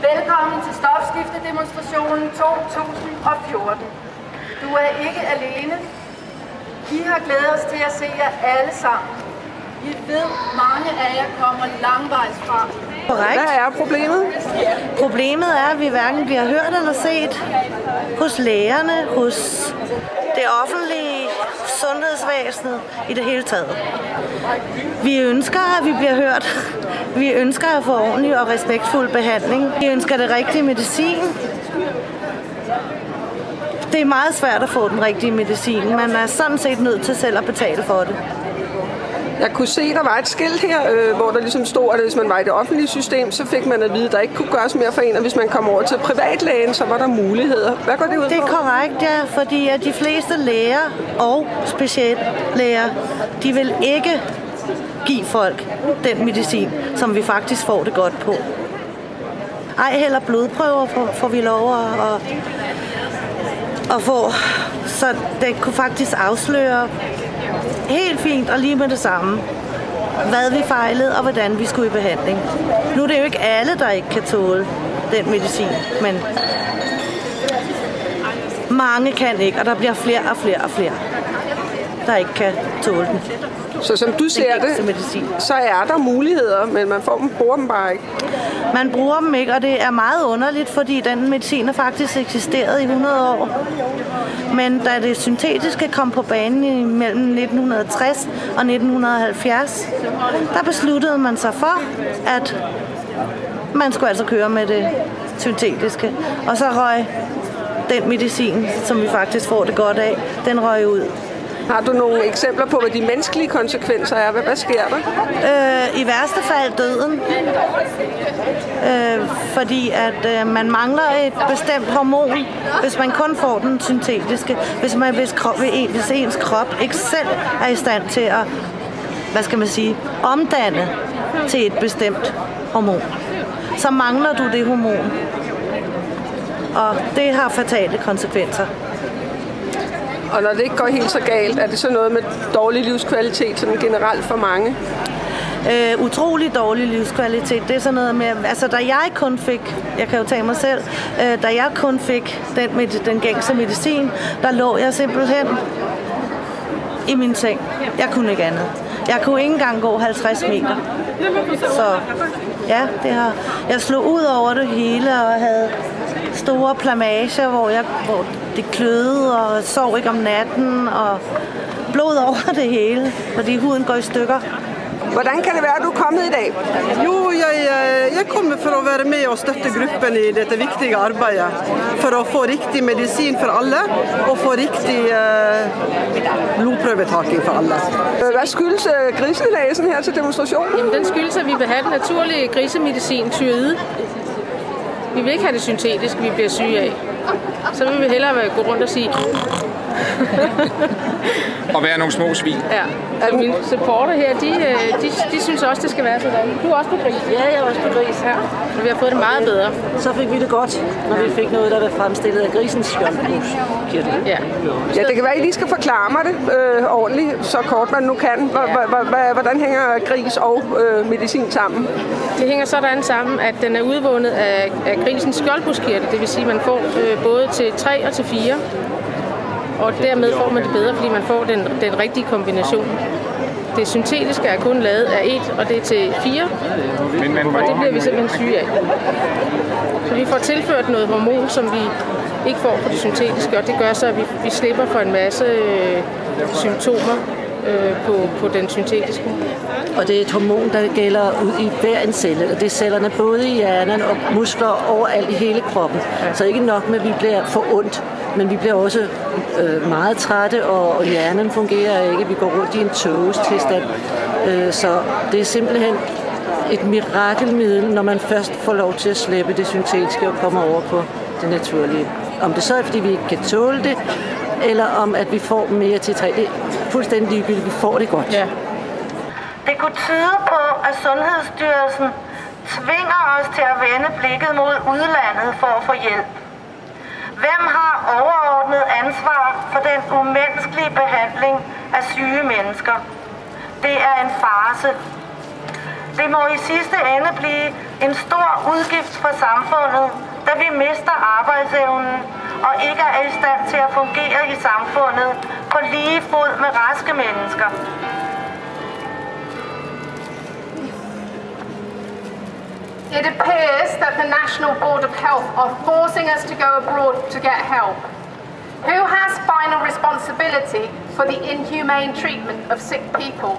Velkommen til stofskiftedemonstrationen 2014. Du er ikke alene. Vi har glædet os til at se jer alle sammen. Vi ved, mange af jer kommer langvejs fra. Korrekt. Hvad er problemet? Problemet er, at vi hverken bliver hørt eller set hos lægerne, hos det offentlige sundhedsvæsen i det hele taget. Vi ønsker, at vi bliver hørt. Vi ønsker at få ordentlig og respektfuld behandling. Vi ønsker det rigtige medicin. Det er meget svært at få den rigtige medicin. Man er sådan set nødt til selv at betale for det. Jeg kunne se, der var et skilt her, hvor der ligesom stod, at hvis man var i det offentlige system, så fik man at vide, at der ikke kunne gøres mere for en, og hvis man kom over til privatlægen, så var der muligheder. Hvad går det ud på? Det er korrekt, ja, fordi at de fleste læger og speciallæger, de vil ikke give folk den medicin, som vi faktisk får det godt på. Ej heller blodprøver får vi lov at få, så det kunne faktisk afsløre helt fint og lige med det samme, hvad vi fejlede og hvordan vi skulle i behandling. Nu er det jo ikke alle, der ikke kan tåle den medicin, men mange kan ikke, og der bliver flere og flere og flere, der ikke kan tåle den. Så som du ser det, så er der muligheder, men man bruger dem bare ikke? Man bruger dem ikke, og det er meget underligt, fordi den medicin har faktisk eksisteret i 100 år. Men da det syntetiske kom på banen mellem 1960 og 1970, der besluttede man sig for, at man skulle altså køre med det syntetiske. Og så røg den medicin, som vi faktisk får det godt af, den røg ud. Har du nogle eksempler på, hvad de menneskelige konsekvenser er? Hvad sker der? I værste fald døden. Fordi at man mangler et bestemt hormon, hvis man kun får den syntetiske. Hvis ens krop ikke selv er i stand til at, omdanne til et bestemt hormon, så mangler du det hormon. Og det har fatale konsekvenser. Og når det ikke går helt så galt, er det så noget med dårlig livskvalitet sådan generelt for mange? Utrolig dårlig livskvalitet. Det er sådan noget med, altså da jeg kun fik, jeg kan jo tage mig selv, da jeg kun fik den gængse medicin, der lå jeg simpelthen i min seng. Jeg kunne ikke andet. Jeg kunne ikke engang gå 50 meter. Så ja, jeg slog ud over det hele og havde store plamager, hvor det kløede og sov ikke om natten og blod over det hele, fordi huden går i stykker. Hvordan kan det være, at du er kommet i dag? Jo, jeg kommer for at være med og støtte gruppen i dette vigtige arbejde, for at få rigtig medicin for alle og få rigtig blodprøvetaking for alle. Hvad skyldes grisenæsen her til demonstrationen? Jamen, den skyldes, at vi vil have den naturlige grisemedicin, tyreide. Vi vil ikke have det syntetiske, vi bliver syge af. Så vil vi hellere gå rundt og sige... Og være nogle små svin. Ja. Så mine supporter her, de synes også, det skal være sådan. Du er også på gris. Ja, jeg er også på gris. Ja. Og vi har fået det meget bedre. Så fik vi det godt, når vi fik noget, der var fremstillet af grisens skjoldbruskkirtel. Ja. Ja, det kan være, at I lige skal forklare mig det ordentligt, så kort man nu kan. Hvordan hænger gris og medicin sammen? Det hænger sådan sammen, at den er udvundet af grisens skjoldbruskkirtel. Det vil sige, at man får både til 3 og til 4. Og dermed får man det bedre, fordi man får den rigtige kombination. Det syntetiske er kun lavet af 1, og det er til 4. Og det bliver vi simpelthen syge af. Så vi får tilført noget hormon, som vi ikke får på det syntetiske, og det gør så, at vi slipper for en masse symptomer på den syntetiske. Og det er et hormon, der gælder ud i hver en celle, og det er cellerne både i hjernen og muskler overalt i hele kroppen. Så ikke nok med, at vi bliver for ondt, men vi bliver også meget trætte, og hjernen fungerer ikke. Vi går rundt i en tågestilstand. Så det er simpelthen et mirakelmiddel, når man først får lov til at slippe det syntetiske og kommer over på det naturlige. Om det så er, fordi vi ikke kan tåle det, eller om at vi får mere til 3. Det er fuldstændig ligegyldigt, vi får det godt. Ja. Det kunne tyde på, at Sundhedsstyrelsen tvinger os til at vende blikket mod udlandet for at få hjælp. Hvem har overordnet ansvar for den umenneskelige behandling af syge mennesker? Det er en farce. Det må i sidste ende blive en stor udgift for samfundet, da vi mister arbejdsevnen og ikke er i stand til at fungere i samfundet på lige fod med raske mennesker. It appears that the National Board of Health are forcing us to go abroad to get help. Who has final responsibility for the inhumane treatment of sick people?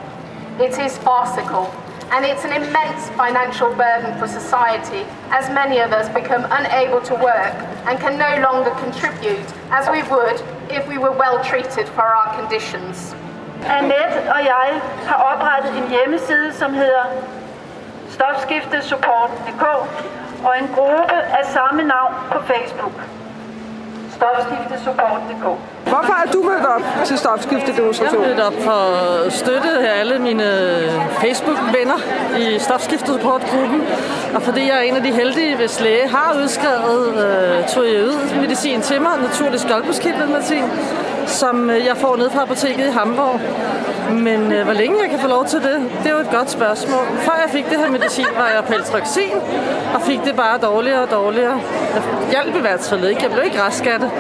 It is farcical, and it's an immense financial burden for society as many of us become unable to work and can no longer contribute as we would if we were well treated for our conditions. Annette og jeg har oprettet en hjemmeside, som hedder Stofskiftesupport.dk og en gruppe af samme navn på Facebook. Stofskiftesupport.dk. Hvorfor er du mødt op til stofskiftedemonstrationen? Jeg er mødt op for at støtte alle mine Facebook-venner i stofskiftesupportgruppen, og fordi jeg er en af de heldige, hvis læge har udskrevet medicin til mig, naturlig skjoldbuskirtelmedicin, som jeg får ned fra apoteket i Hamburg. Men hvor længe jeg kan få lov til det, det er jo et godt spørgsmål. Før jeg fik det her medicin, var jeg på Eltroxin, og fik det bare dårligere og dårligere. Jeg hjalp i hvert fald ikke. Jeg blev ikke rask af det.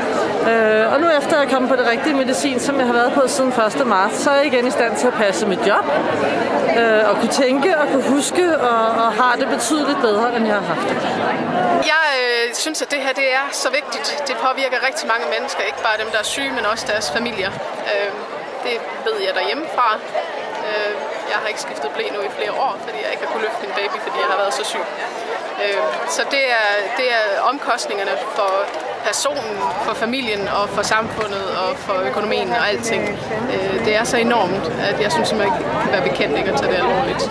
Og nu efter jeg er kommet på det rigtige medicin, som jeg har været på siden 1. marts, så er jeg igen i stand til at passe mit job. Og kunne tænke og kunne huske, og har det betydeligt bedre, end jeg har haft det. Jeg synes, at det her det er så vigtigt. Det påvirker rigtig mange mennesker, ikke bare dem, der er syge, men også deres familier. Det ved jeg derhjemmefra. Jeg har ikke skiftet ble nu i flere år, fordi jeg ikke har kunnet løfte en baby, fordi jeg har været så syg. Så det er omkostningerne for personen, for familien og for samfundet og for økonomien og alting. Det er så enormt, at jeg synes, at man ikke kan være bekendt ikke at tage det alvorligt.